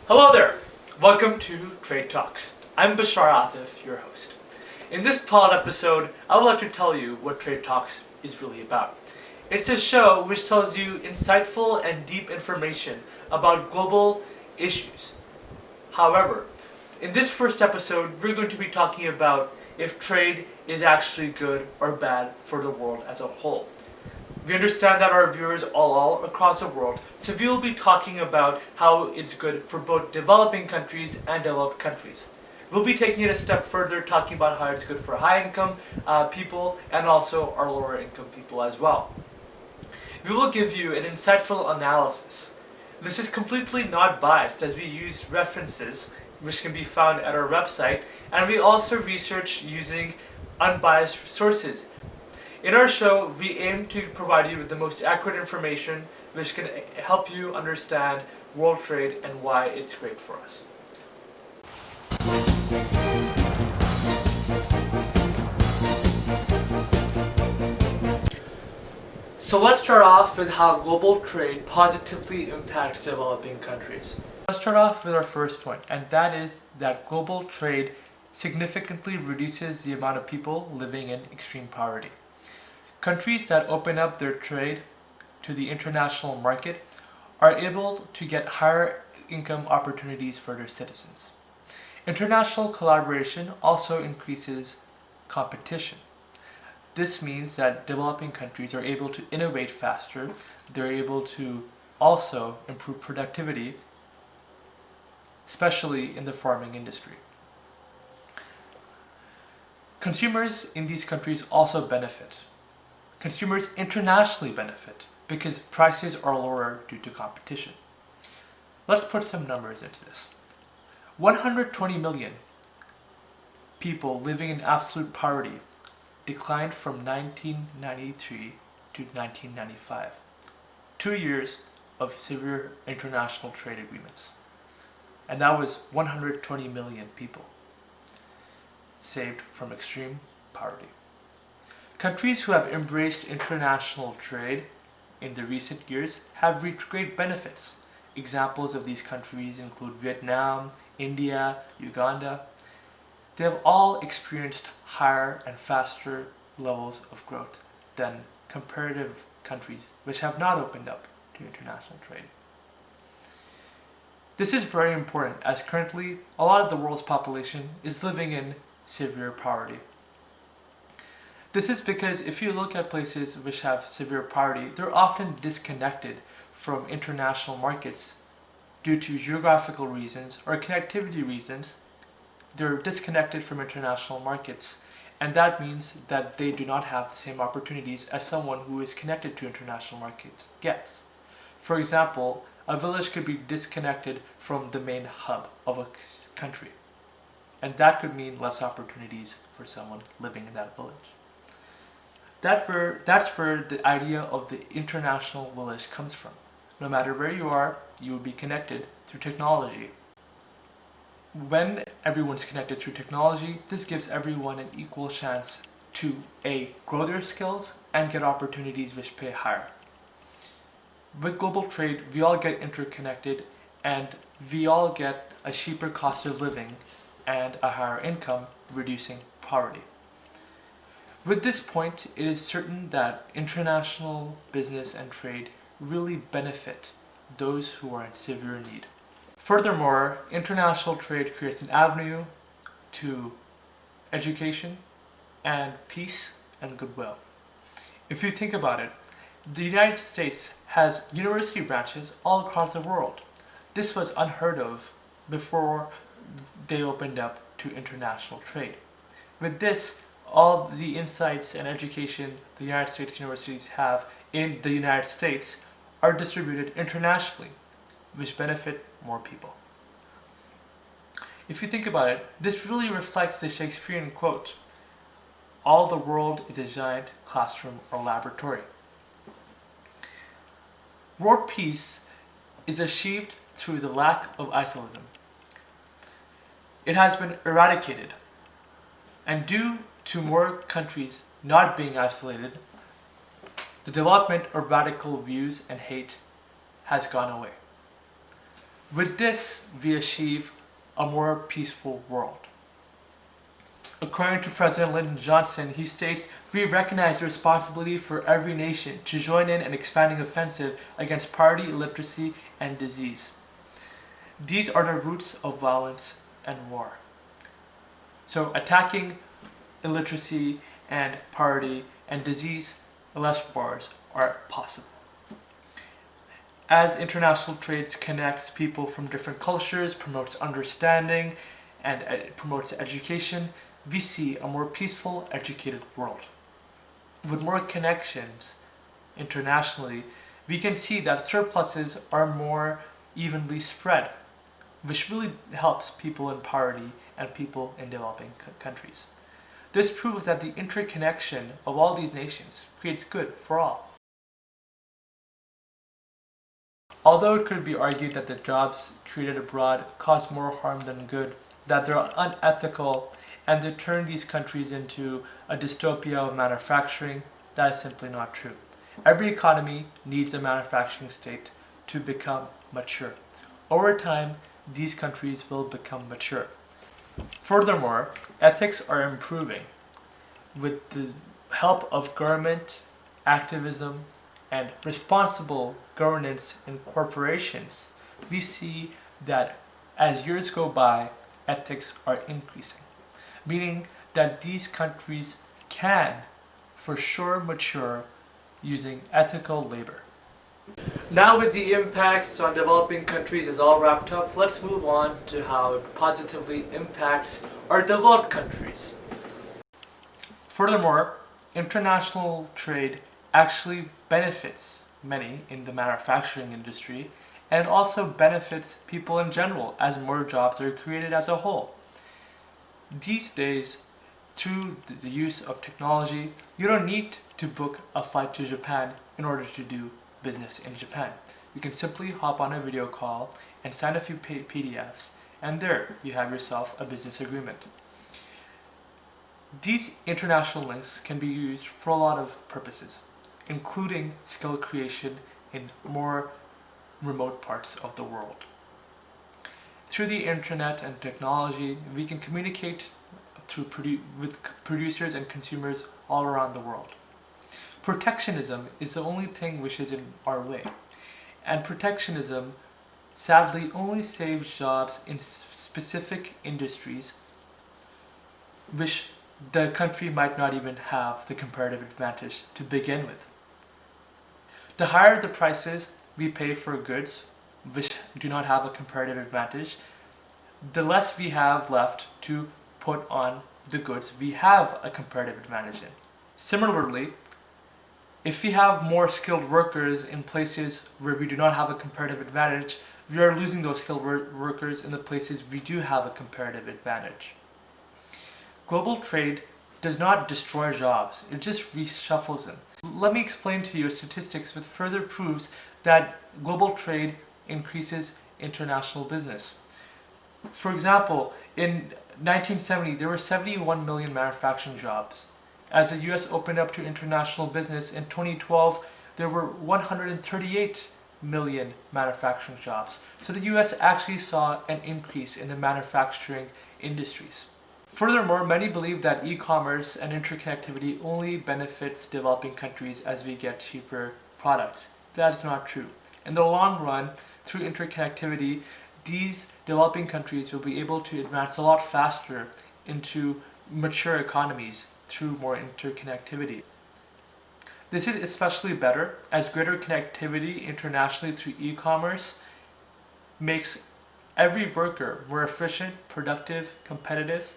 Hello there! Welcome to Trade Talks. I'm Bashar Atif, your host. In this pod episode, I would like to tell you what Trade Talks is really about. It's a show which tells you insightful and deep information about global issues. However, in this first episode, we're going to be talking about if trade is actually good or bad for the world as a whole. We understand that our viewers are all across the world, so we will be talking about how it's good for both developing countries and developed countries. We'll be taking it a step further, talking about how it's good for high-income people and also our lower-income people as well. We will give you an insightful analysis. This is completely not biased, as we use references which can be found at our website, and we also research using unbiased sources. In our show, we aim to provide you with the most accurate information which can help you understand world trade and why it's great for us. So let's start off with how global trade positively impacts developing countries. Let's start off with our first point, and that is that global trade significantly reduces the amount of people living in extreme poverty. Countries that open up their trade to the international market are able to get higher income opportunities for their citizens. International collaboration also increases competition. This means that developing countries are able to innovate faster, they're able to also improve productivity, especially in the farming industry. Consumers in these countries also benefit. Consumers internationally benefit because prices are lower due to competition. Let's put some numbers into this. 120 million people living in absolute poverty declined from 1993 to 1995. 2 years of severe international trade agreements. And that was 120 million people saved from extreme poverty. Countries who have embraced international trade in the recent years have reaped great benefits. Examples of these countries include Vietnam, India, Uganda. They have all experienced higher and faster levels of growth than comparative countries which have not opened up to international trade. This is very important as currently a lot of the world's population is living in severe poverty. This is because if you look at places which have severe poverty, they're often disconnected from international markets due to geographical reasons or connectivity reasons. They're disconnected from international markets, and that means that they do not have the same opportunities as someone who is connected to international markets gets. For example, a village could be disconnected from the main hub of a country, and that could mean less opportunities for someone living in that village. That's where the idea of the international village comes from. No matter where you are, you will be connected through technology. When everyone's connected through technology, this gives everyone an equal chance to A, grow their skills and get opportunities which pay higher. With global trade, we all get interconnected and we all get a cheaper cost of living and a higher income, reducing poverty. With this point, it is certain that international business and trade really benefit those who are in severe need. Furthermore, international trade creates an avenue to education and peace and goodwill. If you think about it, the United States has university branches all across the world. This was unheard of before they opened up to international trade. With this, all the insights and education the United States universities have in the United States are distributed internationally, which benefit more people. If you think about it, this really reflects the Shakespearean quote, "All the world is a giant classroom or laboratory." World peace is achieved through the lack of isolism. It has been eradicated, and due to more countries not being isolated, the development of radical views and hate has gone away. With this, we achieve a more peaceful world. According to President Lyndon Johnson, he states, "We recognize the responsibility for every nation to join in an expanding offensive against poverty, illiteracy, and disease. These are the roots of violence and war." So attacking illiteracy and poverty and disease, less wars are possible. As international trade connects people from different cultures, promotes understanding, and promotes education, we see a more peaceful, educated world. With more connections internationally, we can see that surpluses are more evenly spread, which really helps people in poverty and people in developing countries. This proves that the interconnection of all these nations creates good for all. Although it could be argued that the jobs created abroad cause more harm than good, that they're unethical, and they turn these countries into a dystopia of manufacturing, that is simply not true. Every economy needs a manufacturing state to become mature. Over time, these countries will become mature. Furthermore, ethics are improving with the help of government, activism, and responsible governance in corporations. We see that as years go by, ethics are increasing, meaning that these countries can for sure mature using ethical labor. Now with the impacts on developing countries is all wrapped up, let's move on to how it positively impacts our developed countries. Furthermore, international trade actually benefits many in the manufacturing industry and also benefits people in general as more jobs are created as a whole. These days, through the use of technology, you don't need to book a flight to Japan in order to do business in Japan. You can simply hop on a video call and sign a few PDFs, and there you have yourself a business agreement. These international links can be used for a lot of purposes, including skill creation in more remote parts of the world. Through the internet and technology, we can communicate with producers and consumers all around the world. Protectionism is the only thing which is in our way, and protectionism sadly only saves jobs in specific industries which the country might not even have the comparative advantage to begin with. The higher the prices we pay for goods which do not have a comparative advantage, the less we have left to put on the goods we have a comparative advantage in. Similarly, if we have more skilled workers in places where we do not have a comparative advantage, we are losing those skilled workers in the places we do have a comparative advantage. Global trade does not destroy jobs, it just reshuffles them. Let me explain to you statistics with further proofs that global trade increases international business. For example, in 1970, there were 71 million manufacturing jobs. As the US opened up to international business in 2012, there were 138 million manufacturing jobs. So the US actually saw an increase in the manufacturing industries. Furthermore, many believe that e-commerce and interconnectivity only benefits developing countries as we get cheaper products. That is not true. In the long run, through interconnectivity, these developing countries will be able to advance a lot faster into mature economies through more interconnectivity. This is especially better as greater connectivity internationally through e-commerce makes every worker more efficient, productive, competitive,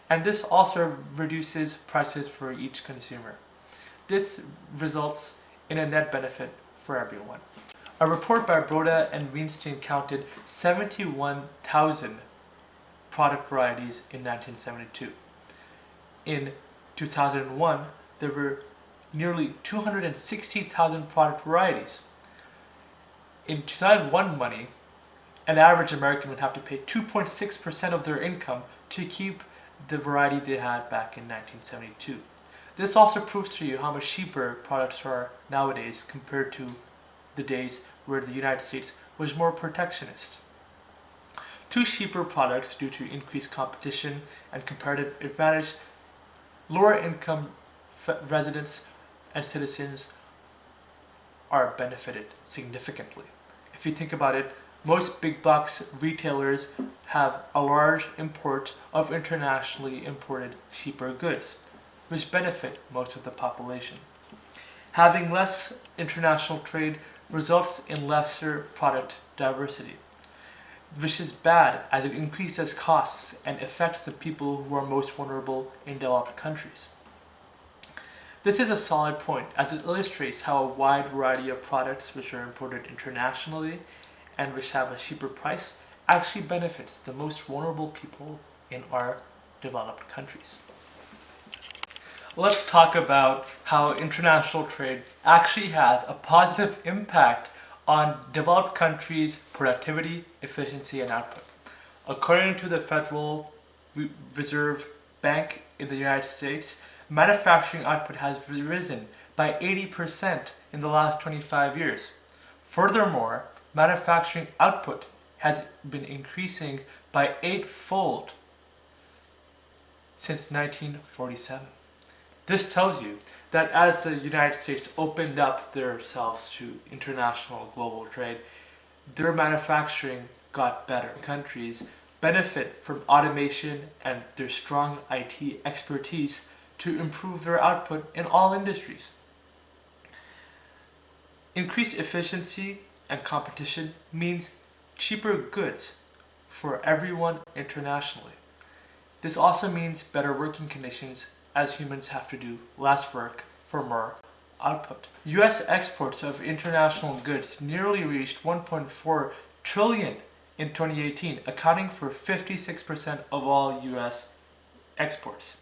and this also reduces prices for each consumer. This results in a net benefit for everyone. A report by Broda and Weinstein counted 71,000 product varieties in 1972. In 2001, there were nearly 260,000 product varieties. In 2001 money, an average American would have to pay 2.6% of their income to keep the variety they had back in 1972. This also proves to you how much cheaper products are nowadays compared to the days where the United States was more protectionist. to cheaper products due to increased competition and comparative advantage, lower income residents and citizens are benefited significantly. If you think about it, most big box retailers have a large import of internationally imported cheaper goods, which benefit most of the population. Having less international trade results in lesser product diversity, which is bad as it increases costs and affects the people who are most vulnerable in developed countries. This is a solid point as it illustrates how a wide variety of products which are imported internationally and which have a cheaper price actually benefits the most vulnerable people in our developed countries. Let's talk about how international trade actually has a positive impact on developed countries' productivity, efficiency, and output. According to the Federal Reserve Bank in the United States, manufacturing output has risen by 80% in the last 25 years. Furthermore, manufacturing output has been increasing by 8-fold since 1947. This tells you that as the United States opened up themselves to international global trade, their manufacturing got better. Countries benefit from automation and their strong IT expertise to improve their output in all industries. Increased efficiency and competition means cheaper goods for everyone internationally. This also means better working conditions as humans have to do less work for more output. US exports of international goods nearly reached 1.4 trillion in 2018, accounting for 56% of all US exports.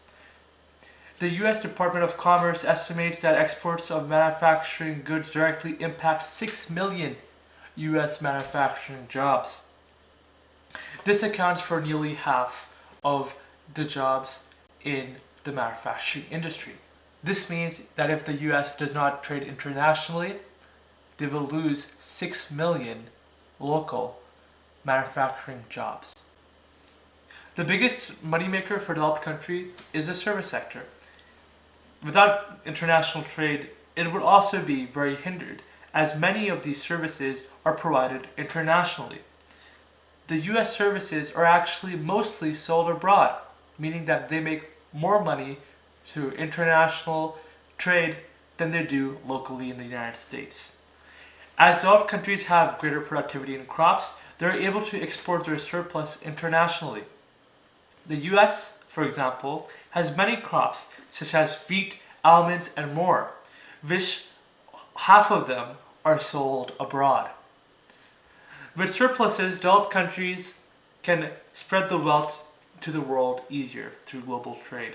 The US Department of Commerce estimates that exports of manufacturing goods directly impact 6 million US manufacturing jobs. This accounts for nearly half of the jobs in the manufacturing industry. This means that if the US does not trade internationally, they will lose 6 million local manufacturing jobs. The biggest moneymaker for developed countries is the service sector. Without international trade, it would also be very hindered, as many of these services are provided internationally. The US services are actually mostly sold abroad, meaning that they make more money through international trade than they do locally in the United States. As developed countries have greater productivity in crops, they're able to export their surplus internationally. The US, for example, has many crops such as wheat, almonds, and more, which half of them are sold abroad. With surpluses, developed countries can spread the wealth to the world easier through global trade.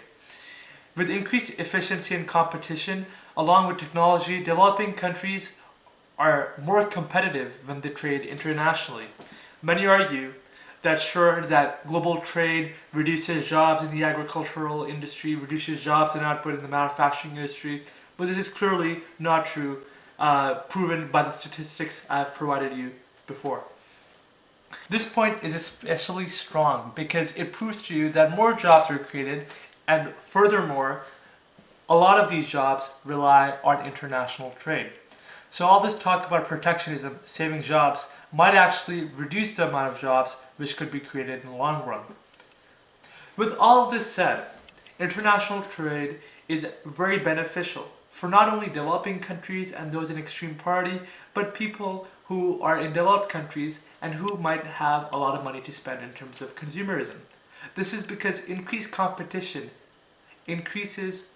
With increased efficiency and competition, along with technology, developing countries are more competitive when they trade internationally. Many argue that global trade reduces jobs in the agricultural industry, reduces jobs and output in the manufacturing industry, but this is clearly not true, proven by the statistics I've provided you before. This point is especially strong because it proves to you that more jobs are created, and furthermore, a lot of these jobs rely on international trade. So all this talk about protectionism, saving jobs, might actually reduce the amount of jobs which could be created in the long run. With all of this said, international trade is very beneficial for not only developing countries and those in extreme poverty, but people who are in developed countries and who might have a lot of money to spend in terms of consumerism. This is because increased competition increases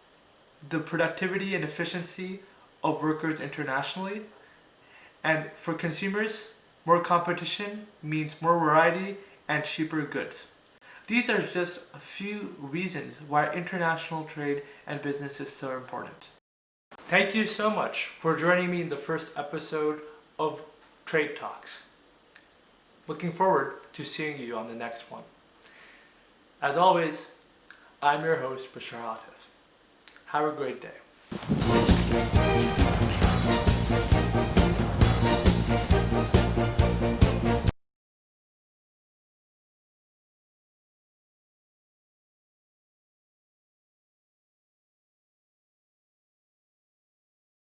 the productivity and efficiency of workers internationally, and for consumers, more competition means more variety and cheaper goods. These are just a few reasons why international trade and business is so important. Thank you so much for joining me in the first episode of Trade Talks. Looking forward to seeing you on the next one. As always, I'm your host, Bashar Hatif. Have a great day.